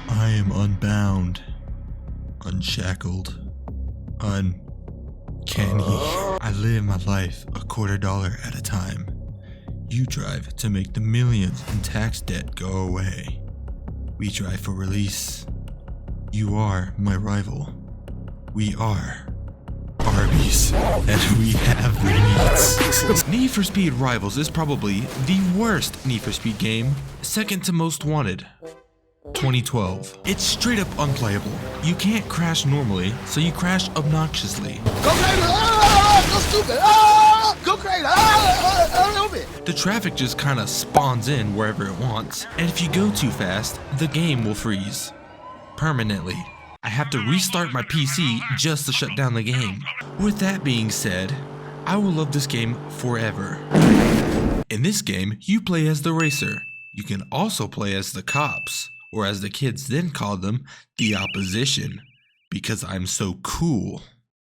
I am unbound, unshackled, uncanny. I live my life $0.25 at a time. You drive to make the millions in tax debt go away. We drive for release. You are my rival. We are Arby's, and we have the meats. Need for Speed Rivals is probably the worst Need for Speed game, second to Most Wanted. 2012. It's straight up unplayable. You can't crash normally, so you crash obnoxiously. Go crazy! Ah! Go stupid! Ah! Go crazy! Ah! A little bit. The traffic just kinda spawns in wherever it wants, and if you go too fast, the game will freeze. Permanently. I have to restart my PC just to shut down the game. With that being said, I will love this game forever. In this game, you play as the racer. You can also play as the cops, or as the kids then called them, the opposition, because I'm so cool.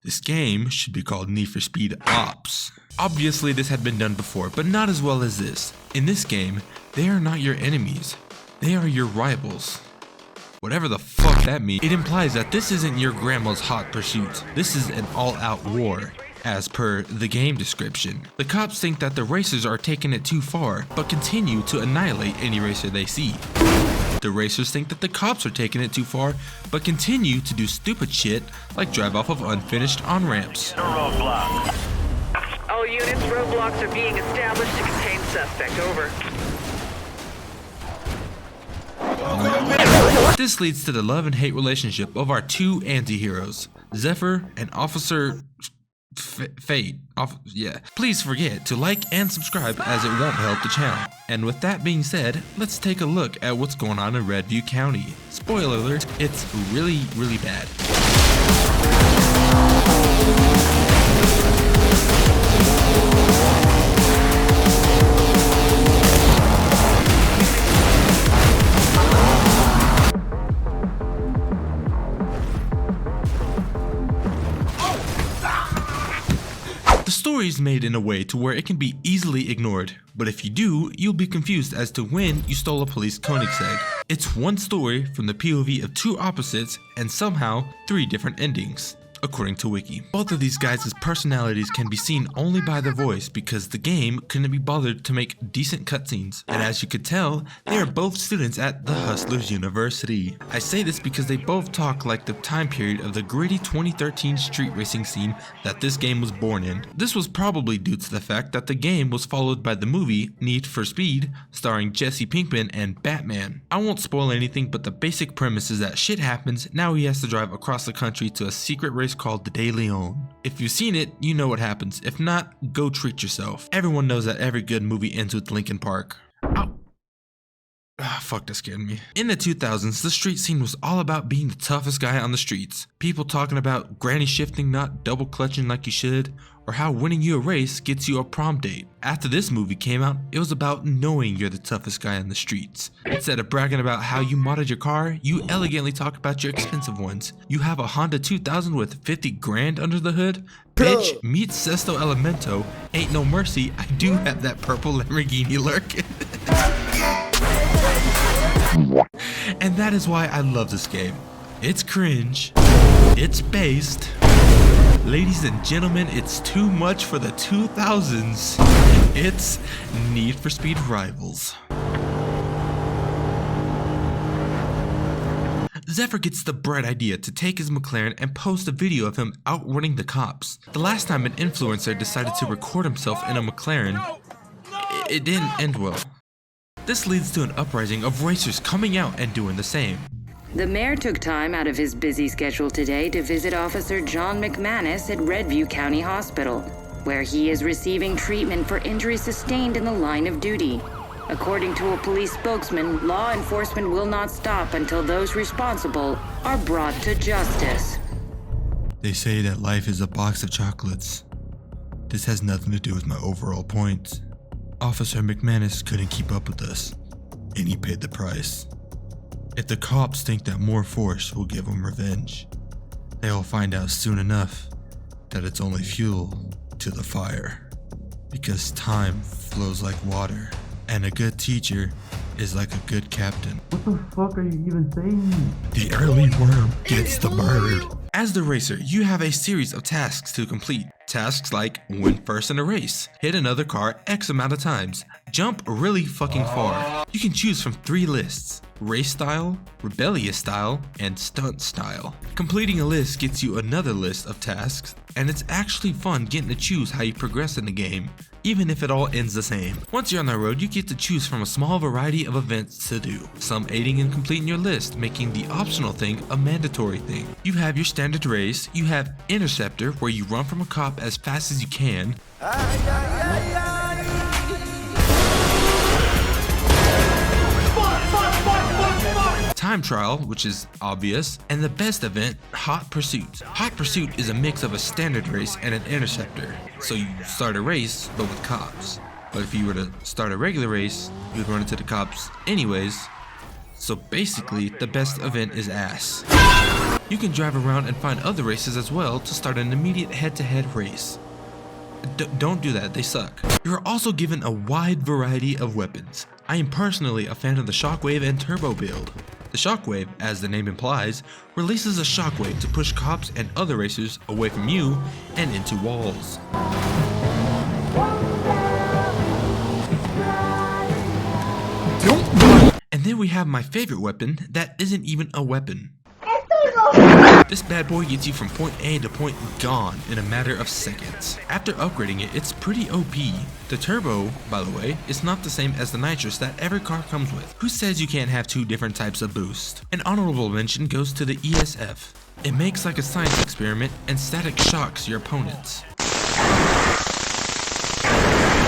This game should be called Need for Speed Ops. Obviously this had been done before, but not as well as this. In this game, they are not your enemies, they are your rivals. Whatever the fuck that means, it implies that this isn't your grandma's hot pursuit. This is an all-out war, as per the game description. The cops think that the racers are taking it too far, but continue to annihilate any racer they see. The racers think that the cops are taking it too far, but continue to do stupid shit like drive off of unfinished on-ramps. All units, roadblocks are being established to contain suspect. Over. This leads to the love and hate relationship of our two anti-heroes, Zephyr and Officer Fate. Please forget to like and subscribe as it won't help the channel. And with that being said, let's take a look at what's going on in Redview County. Spoiler alert, it's really, really bad. The story is made in a way to where it can be easily ignored, but if you do, you'll be confused as to when you stole a police Koenigsegg. It's one story from the POV of two opposites and somehow 3 different endings, according to Wiki. Both of these guys' personalities can be seen only by their voice because the game couldn't be bothered to make decent cutscenes. And as you could tell, they are both students at the Hustlers University. I say this because they both talk like the time period of the gritty 2013 street racing scene that this game was born in. This was probably due to the fact that the game was followed by the movie Need for Speed, starring Jesse Pinkman and Batman. I won't spoil anything, but the basic premise is that shit happens, now he has to drive across the country to a secret race called the De Leon. If you've seen it, you know what happens. If not, go treat yourself. Everyone knows that every good movie ends with Linkin Park. Ow. Fuck, that scared me. In the 2000s, the street scene was all about being the toughest guy on the streets. People talking about granny shifting, not double clutching like you should, or how winning you a race gets you a prom date. After this movie came out, it was about knowing you're the toughest guy on the streets. Instead of bragging about how you modded your car, you elegantly talk about your expensive ones. You have a Honda 2000 with 50 grand under the hood? Bitch, meet Sesto Elemento, ain't no mercy, I do have that purple Lamborghini lurking. And that is why I love this game. It's cringe, it's based. Ladies and gentlemen, it's too much for the 2000s. It's Need for Speed Rivals. Zephyr gets the bright idea to take his McLaren and post a video of him outrunning the cops. The last time an influencer decided to record himself in a McLaren, it didn't end well. This leads to an uprising of racers coming out and doing the same. The mayor took time out of his busy schedule today to visit Officer John McManus at Redview County Hospital, where he is receiving treatment for injuries sustained in the line of duty. According to a police spokesman, law enforcement will not stop until those responsible are brought to justice. They say that life is a box of chocolates. This has nothing to do with my overall point. Officer McManus couldn't keep up with us, and he paid the price. If the cops think that more force will give them revenge, they'll find out soon enough that it's only fuel to the fire. Because time flows like water, and a good teacher is like a good captain. What the fuck are you even saying? The early worm gets the bird. As the racer, you have a series of tasks to complete. Tasks like win first in a race, hit another car X amount of times, jump really fucking far. You can choose from 3 lists: race style, rebellious style, and stunt style. Completing a list gets you another list of tasks, and it's actually fun getting to choose how you progress in the game, even if it all ends the same. Once you're on the road, you get to choose from a small variety of events to do, some aiding in completing your list, making the optional thing a mandatory thing. You have your standard race, you have Interceptor, where you run from a cop as fast as you can, Time Trial, which is obvious, and the best event, Hot Pursuit. Hot Pursuit is a mix of a standard race and an interceptor. So you start a race, but with cops. But if you were to start a regular race, you'd run into the cops anyways. So basically, the best event is ass. You can drive around and find other races as well to start an immediate head-to-head race. Don't do that, they suck. You're also given a wide variety of weapons. I am personally a fan of the Shockwave and Turbo build. The Shockwave, as the name implies, releases a shockwave to push cops and other racers away from you and into walls. And then we have my favorite weapon that isn't even a weapon. This bad boy gets you from point A to point gone in a matter of seconds. After upgrading it, it's pretty OP. The Turbo, by the way, is not the same as the nitrous that every car comes with. Who says you can't have 2 different types of boost? An honorable mention goes to the ESF. It makes like a science experiment and static shocks your opponents.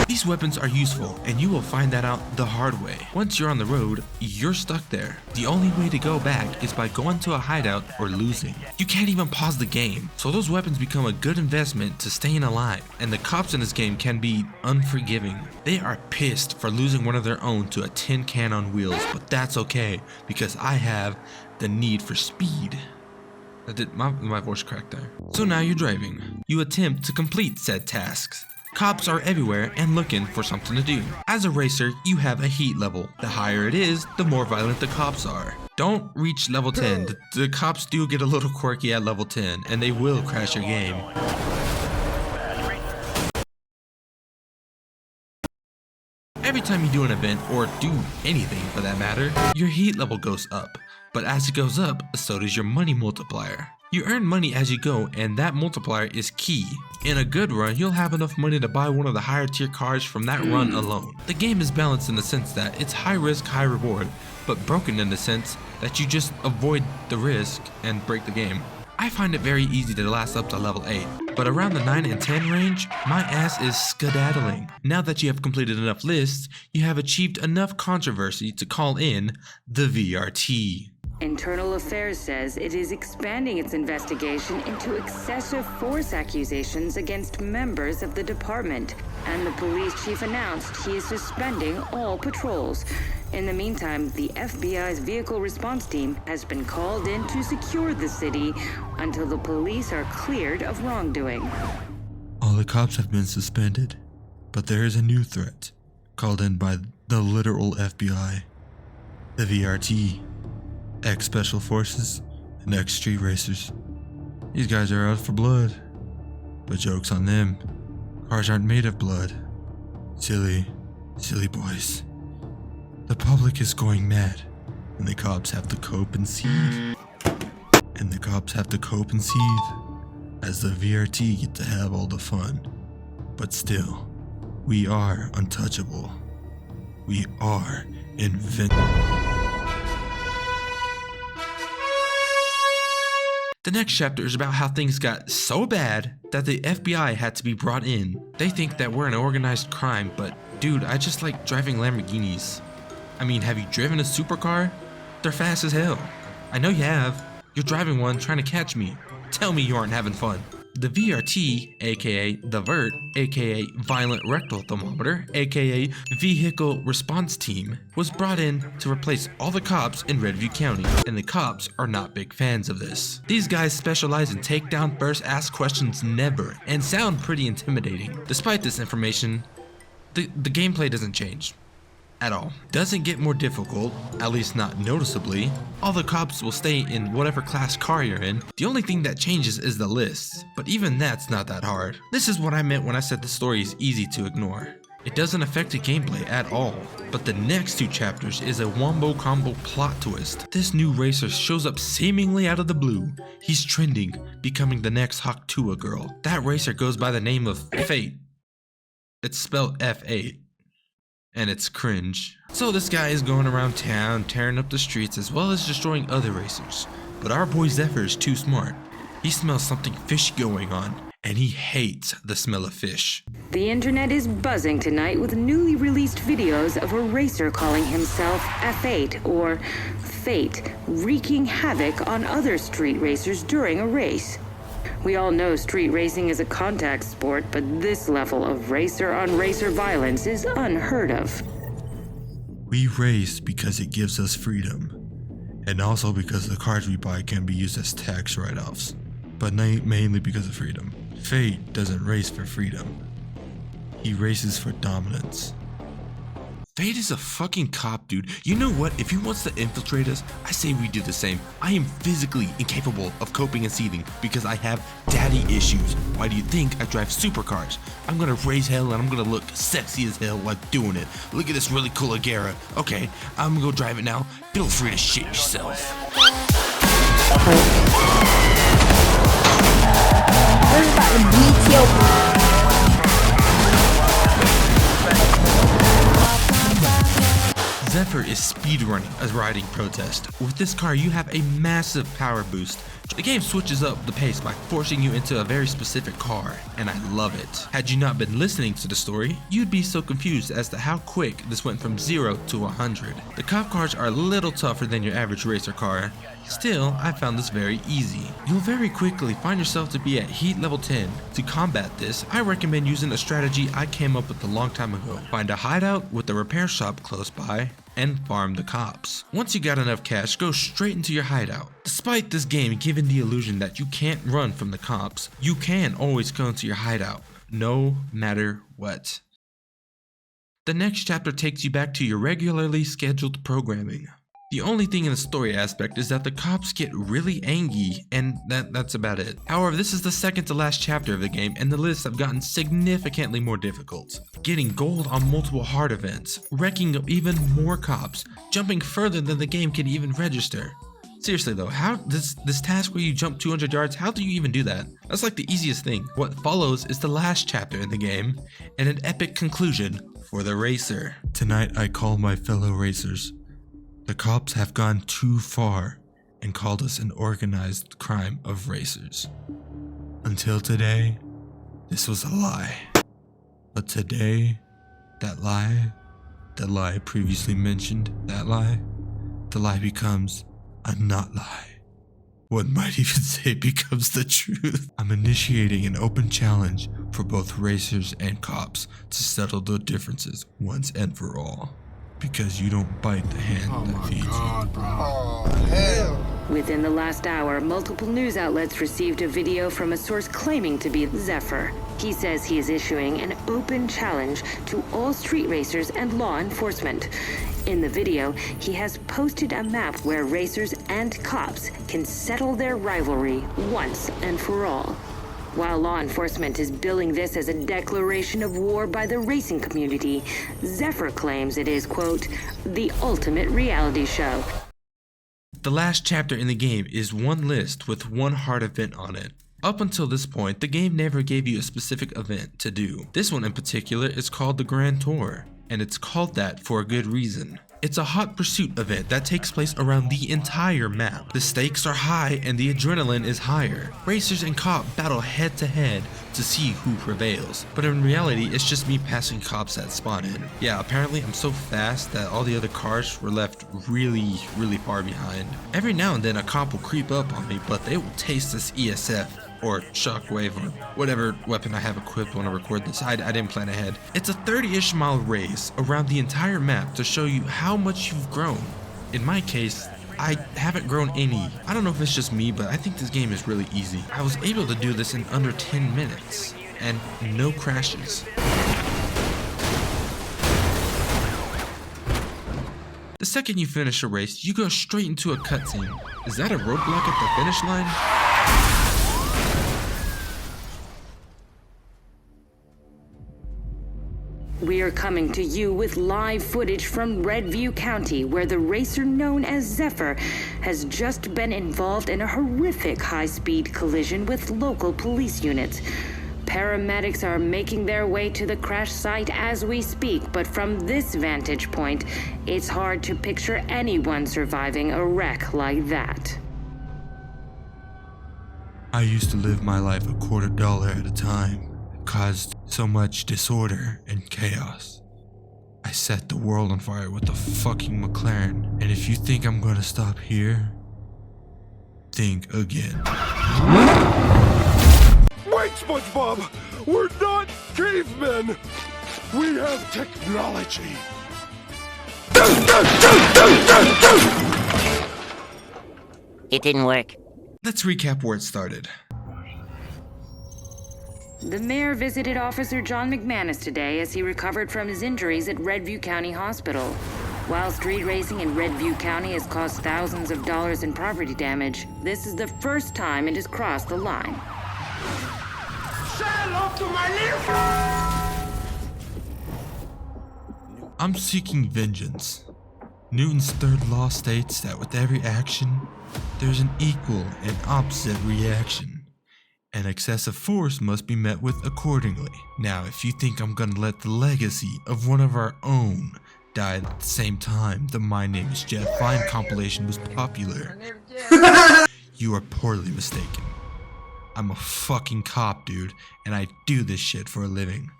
These weapons are useful, and you will find that out the hard way. Once you're on the road, you're stuck there. The only way to go back is by going to a hideout or losing. You can't even pause the game, so those weapons become a good investment to staying alive, and the cops in this game can be unforgiving. They are pissed for losing one of their own to a tin can on wheels, but that's okay, because I have the need for speed. My voice cracked there. So now you're driving. You attempt to complete said tasks. Cops are everywhere and looking for something to do. As a racer, you have a heat level. The higher it is, the more violent the cops are. Don't reach level 10. The cops do get a little quirky at level 10, and they will crash your game. Every time you do an event, or do anything for that matter, your heat level goes up. But as it goes up, so does your money multiplier. You earn money as you go, and that multiplier is key. In a good run, you'll have enough money to buy one of the higher tier cars from that run alone. The game is balanced in the sense that it's high risk, high reward, but broken in the sense that you just avoid the risk and break the game. I find it very easy to last up to level 8, but around the 9 and 10 range, my ass is skedaddling. Now that you have completed enough lists, you have achieved enough controversy to call in the VRT. Internal Affairs says it is expanding its investigation into excessive force accusations against members of the department, and the police chief announced he is suspending all patrols. In the meantime, the FBI's vehicle response team has been called in to secure the city until the police are cleared of wrongdoing. All the cops have been suspended, but there is a new threat, called in by the literal FBI, the VRT. Ex-Special Forces, and ex-Street Racers. These guys are out for blood. But joke's on them. Cars aren't made of blood. Silly boys. The public is going mad, and the cops have to cope and seethe. As the VRT get to have all the fun. But still, we are untouchable. We are invincible. The next chapter is about how things got so bad that the FBI had to be brought in. They think that we're an organized crime, but dude, I just like driving Lamborghinis. I mean, have you driven a supercar? They're fast as hell. I know you have. You're driving one trying to catch me. Tell me you aren't having fun. The VRT, aka the VERT, aka Violent Rectal Thermometer, aka Vehicle Response Team, was brought in to replace all the cops in Redview County, and the cops are not big fans of this. These guys specialize in takedown first, ask questions never, and sound pretty intimidating. Despite this information, the gameplay doesn't change. at all. Doesn't get more difficult, at least not noticeably. All the cops will stay in whatever class car you're in. The only thing that changes is the list, but even that's not that hard. This is what I meant when I said the story is easy to ignore. It doesn't affect the gameplay at all, but the next 2 chapters is a wombo combo plot twist. This new racer shows up seemingly out of the blue. He's trending, becoming the next Haktua girl. That racer goes by the name of Fate. It's spelled F8. And it's cringe. So this guy is going around town, tearing up the streets as well as destroying other racers. But our boy Zephyr is too smart. He smells something fishy going on, and he hates the smell of fish. The internet is buzzing tonight with newly released videos of a racer calling himself F8 or Fate, wreaking havoc on other street racers during a race. We all know street racing is a contact sport, but this level of racer-on-racer violence is unheard of. We race because it gives us freedom, and also because the cars we buy can be used as tax write-offs, but mainly because of freedom. Fate doesn't race for freedom. He races for dominance. Fate is a fucking cop, dude. You know what? If he wants to infiltrate us, I say we do the same. I am physically incapable of coping and seething because I have daddy issues. Why do you think I drive supercars? I'm gonna raise hell and I'm gonna look sexy as hell while doing it. Look at this really cool Agera. Okay, I'm gonna go drive it now. Feel free to shit yourself. This is about to beat your Zephyr is speedrunning a riding protest. With this car, you have a massive power boost. The game switches up the pace by forcing you into a very specific car, and I love it. Had you not been listening to the story, you'd be so confused as to how quick this went from 0 to 100. The cop cars are a little tougher than your average racer car. Still, I found this very easy. You'll very quickly find yourself to be at heat level 10. To combat this, I recommend using a strategy I came up with a long time ago. Find a hideout with a repair shop close by, and farm the cops. Once you got enough cash, go straight into your hideout. Despite this game giving the illusion that you can't run from the cops, you can always go into your hideout, no matter what. The next chapter takes you back to your regularly scheduled programming. The only thing in the story aspect is that the cops get really angry, and that's about it. However, this is the second to last chapter of the game, and the lists have gotten significantly more difficult. Getting gold on multiple hard events, wrecking up even more cops, jumping further than the game can even register. Seriously though, how this task where you jump 200 yards, how do you even do that? That's like the easiest thing. What follows is the last chapter in the game, and an epic conclusion for the racer. Tonight I call my fellow racers. The cops have gone too far and called us an organized crime of racers. Until today, this was a lie. But today, the lie previously mentioned, the lie becomes a not lie. One might even say it becomes the truth. I'm initiating an open challenge for both racers and cops to settle the differences once and for all. Because you don't bite the hand that feeds you. Oh, hell. Within the last hour, multiple news outlets received a video from a source claiming to be Zephyr. He says he is issuing an open challenge to all street racers and law enforcement. In the video, he has posted a map where racers and cops can settle their rivalry once and for all. While law enforcement is billing this as a declaration of war by the racing community, Zephyr claims it is, quote, the ultimate reality show. The last chapter in the game is one list with one hard event on it. Up until this point, the game never gave you a specific event to do. This one in particular is called the Grand Tour, and it's called that for a good reason. It's a hot pursuit event that takes place around the entire map. The stakes are high and the adrenaline is higher. Racers and cops battle head to head to see who prevails. But in reality, it's just me passing cops that spawn in. Yeah, apparently I'm so fast that all the other cars were left really far behind. Every now and then a cop will creep up on me, but they will taste this ESF. Or shockwave, or whatever weapon I have equipped when I record this. I didn't plan ahead. It's a 30-ish mile race around the entire map to show you how much you've grown. In my case, I haven't grown any. I don't know if it's just me, but I think this game is really easy. I was able to do this in under 10 minutes, and no crashes. second you finish a race, you go straight into a cutscene. Is that a roadblock at the finish line? We are coming to you with live footage from Redview County, where the racer known as Zephyr has just been involved in a horrific high-speed collision with local police units. Paramedics are making their way to the crash site as we speak, but from this vantage point, it's hard to picture anyone surviving a wreck like that. I used to live my life $0.25 at a time. It caused so much disorder and chaos. I set the world on fire with a fucking McLaren, and if you think I'm gonna stop here, think again. Wait, SpongeBob! We're not cavemen! We have technology! It didn't work. Let's recap where it started. The mayor visited Officer John McManus today as he recovered from his injuries at Redview County Hospital. While street racing in Redview County has caused thousands of dollars in property damage, this is the first time it has crossed the line. Say hello to my little... I'm seeking vengeance. Newton's third law states that with every action, there's an equal and opposite reaction. And excessive force must be met with accordingly. Now, if you think I'm gonna let the legacy of one of our own die at the same time the My Name is Jeff Fine compilation was popular, you are poorly mistaken. I'm a fucking cop, dude, and I do this shit for a living.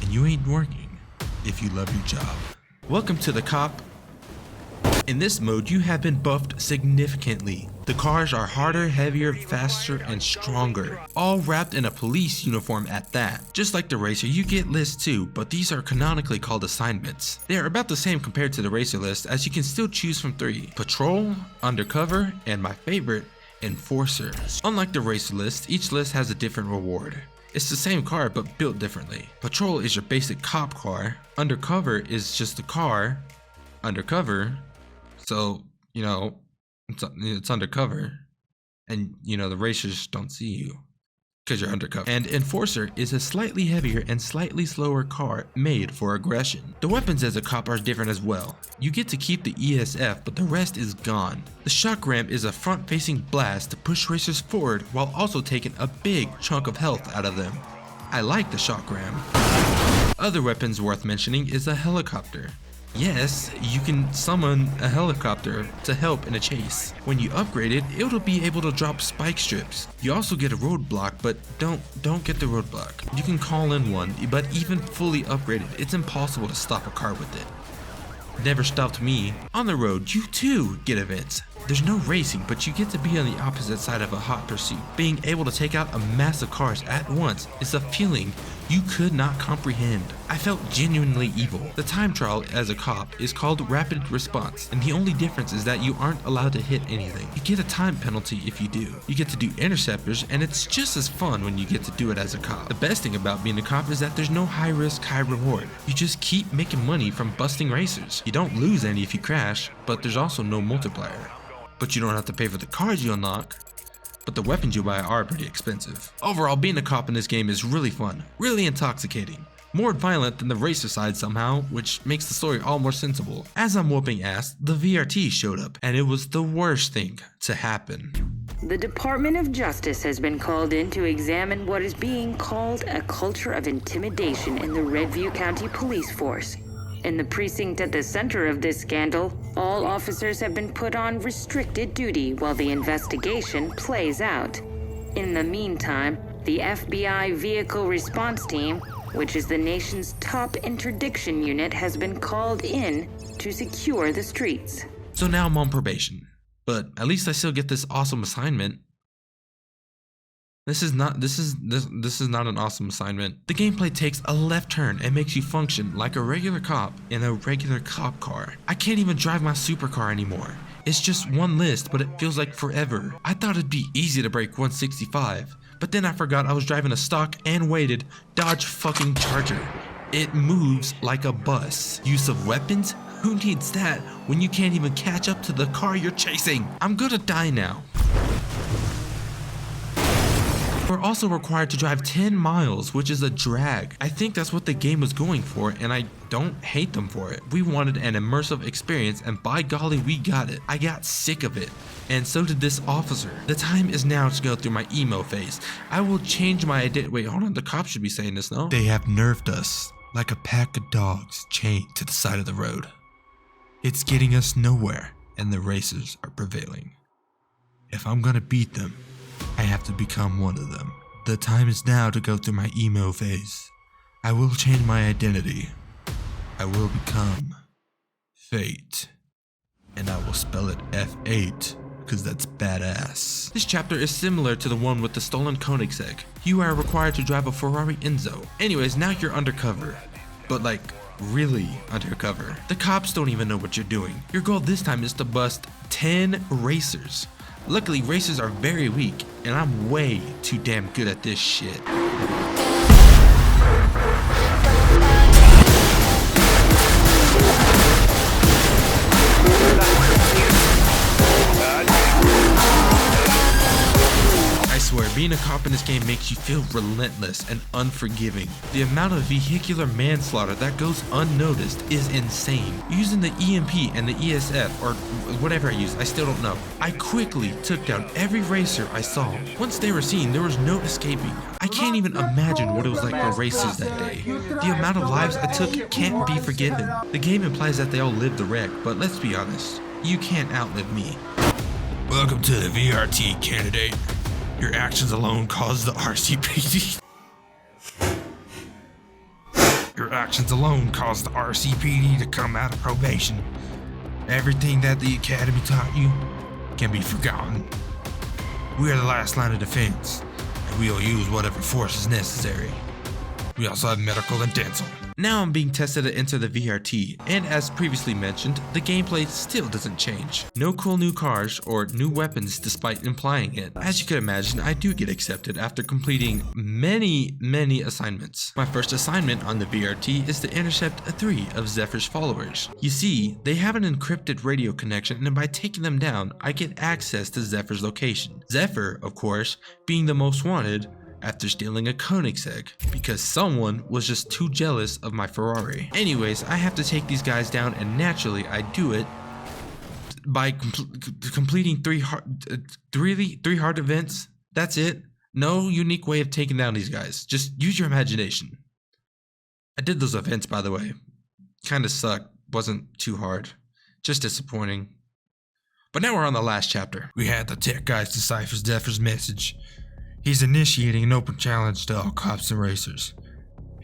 And you ain't working if you love your job. Welcome to the cop. In this mode, you have been buffed significantly. The cars are harder, heavier, faster, and stronger, all wrapped in a police uniform at that. Just like the racer, you get lists too, but these are canonically called assignments. They are about the same compared to the racer list, as you can still choose from 3: Patrol, Undercover, and my favorite, Enforcer. Unlike the racer list, each list has a different reward. It's the same car but built differently. Patrol is your basic cop car, Undercover is just a car, Undercover, so, you know, it's undercover, and, you know, the racers don't see you because you're undercover. And Enforcer is a slightly heavier and slightly slower car made for aggression. The weapons as a cop are different as well. You get to keep the ESF, but the rest is gone. The shock ram is a front-facing blast to push racers forward while also taking a big chunk of health out of them. I like the shock ram. Other weapons worth mentioning is a helicopter. Yes, you can summon a helicopter to help in a chase. When you upgrade it, it'll be able to drop spike strips. You also get a roadblock, but don't get the roadblock. You can call in one, but even fully upgraded, it's impossible to stop a car with it. Never stopped me. On the road, you too get events. There's no racing, but you get to be on the opposite side of a hot pursuit. Being able to take out a mass of cars at once is a feeling you could not comprehend. I felt genuinely evil. The time trial as a cop is called rapid response, and the only difference is that you aren't allowed to hit anything. You get a time penalty if you do. You get to do interceptors, and it's just as fun when you get to do it as a cop. The best thing about being a cop is that there's no high risk, high reward. You just keep making money from busting racers. You don't lose any if you crash, but there's also no multiplier. But you don't have to pay for the cars you unlock, but the weapons you buy are pretty expensive. Overall, being a cop in this game is really fun, really intoxicating. More violent than the racer side somehow, which makes the story all more sensible. As I'm whooping ass, the VRT showed up, and it was the worst thing to happen. The Department of Justice has been called in to examine what is being called a culture of intimidation in the Redview County Police Force. In the precinct at the center of this scandal, all officers have been put on restricted duty while the investigation plays out. In the meantime, the FBI Vehicle Response Team, which is the nation's top interdiction unit, has been called in to secure the streets. So now I'm on probation, but at least I still get this awesome assignment. This is not an awesome assignment. The gameplay takes a left turn and makes you function like a regular cop in a regular cop car. I can't even drive my supercar anymore. It's just one list, but it feels like forever. I thought it'd be easy to break 165, but then I forgot I was driving a stock and weighted Dodge fucking Charger. It moves like a bus. Use of weapons? Who needs that when you can't even catch up to the car you're chasing? I'm gonna die now. We're also required to drive 10 miles, which is a drag. I think that's what the game was going for, and I don't hate them for it. We wanted an immersive experience, and by golly, we got it. I got sick of it, and so did this officer. The time is now to go through my emo phase. I will change my identity. Wait, hold on, the cops should be saying this, no? They have nerfed us like a pack of dogs chained to the side of the road. It's getting us nowhere, and the racers are prevailing. If I'm gonna beat them, I have to become one of them. The time is now to go through my emo phase. I will change my identity. I will become Fate. And I will spell it F8, because that's badass. This chapter is similar to the one with the stolen Koenigsegg. You are required to drive a Ferrari Enzo. Anyways, now you're undercover. But like, really undercover. The cops don't even know what you're doing. Your goal this time is to bust 10 racers. Luckily, racers are very weak, and I'm way too damn good at this shit. I swear, being a cop in this game makes you feel relentless and unforgiving. The amount of vehicular manslaughter that goes unnoticed is insane. Using the EMP and the ESF, or whatever I use, I still don't know. I quickly took down every racer I saw. Once they were seen, there was no escaping. I can't even imagine what it was like for racers that day. The amount of lives I took can't be forgiven. The game implies that they all lived the wreck, but let's be honest, you can't outlive me. Welcome to the VRT, candidate. Your actions alone caused the RCPD. Your actions alone caused the RCPD to come out of probation. Everything that the Academy taught you can be forgotten. We are the last line of defense, and we will use whatever force is necessary. We also have medical and dental. Now I'm being tested to enter the VRT, and as previously mentioned, the gameplay still doesn't change. No cool new cars or new weapons despite implying it. As you can imagine, I do get accepted after completing many assignments. My first assignment on the VRT is to intercept 3 of Zephyr's followers. You see, they have an encrypted radio connection, and by taking them down, I get access to Zephyr's location. Zephyr, of course, being the most wanted, after stealing a Koenigsegg, because someone was just too jealous of my Ferrari. Anyways, I have to take these guys down, and naturally I do it by completing 3 hard events. That's it. No unique way of taking down these guys. Just use your imagination. I did those events, by the way. Kinda sucked. Wasn't too hard. Just disappointing. But now we're on the last chapter. We had the tech guys decipher Zephyr's message. He's initiating an open challenge to all cops and racers.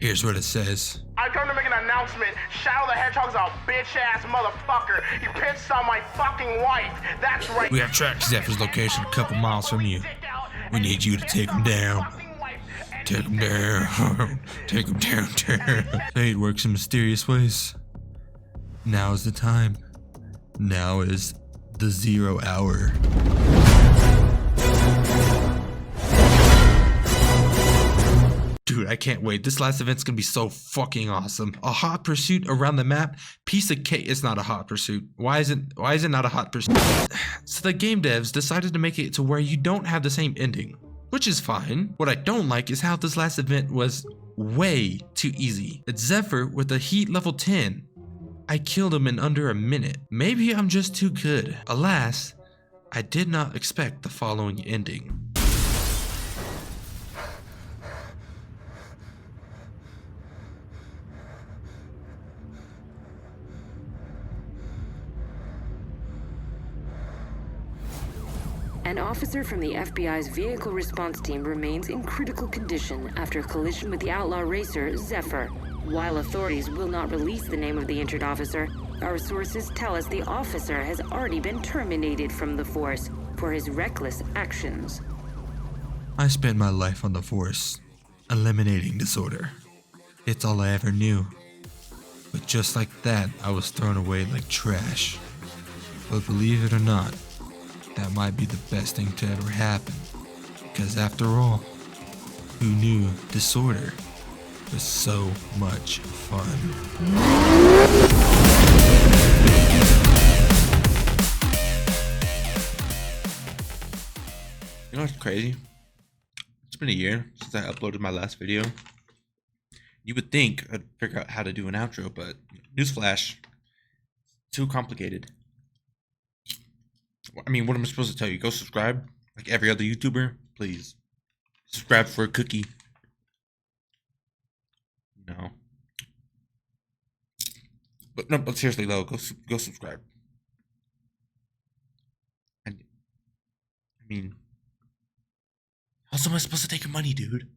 Here's what it says. I come to make an announcement. Shadow the Hedgehog's a bitch-ass motherfucker. He pissed on my fucking wife. That's right. We have tracked Zephyr's location a couple miles from you. We need you to take him down. Take him down. Take him down. Fate works in mysterious ways. Now is the time. Now is the 0 hour. Dude, I can't wait. This last event's gonna be so fucking awesome. A hot pursuit around the map. Piece of cake. It's not a hot pursuit. Why is it not a hot pursuit? So the game devs decided to make it to where you don't have the same ending, which is fine. What I don't like is how this last event was way too easy. It's Zephyr with a heat level 10. I killed him in under a minute. Maybe I'm just too good. Alas, I did not expect the following ending. An officer from the FBI's vehicle response team remains in critical condition after a collision with the outlaw racer, Zephyr. While authorities will not release the name of the injured officer, our sources tell us the officer has already been terminated from the force for his reckless actions. I spent my life on the force, eliminating disorder. It's all I ever knew. But just like that, I was thrown away like trash. But believe it or not, that might be the best thing to ever happen. Because after all, who knew disorder was so much fun? You know what's crazy? It's been a year since I uploaded my last video. You would think I'd figure out how to do an outro, but newsflash, too complicated. I mean, what am I supposed to tell you? Go subscribe like every other YouTuber? Please. Subscribe for a cookie. No. But no, but seriously though, go subscribe. And I mean, how else am I supposed to take your money, dude?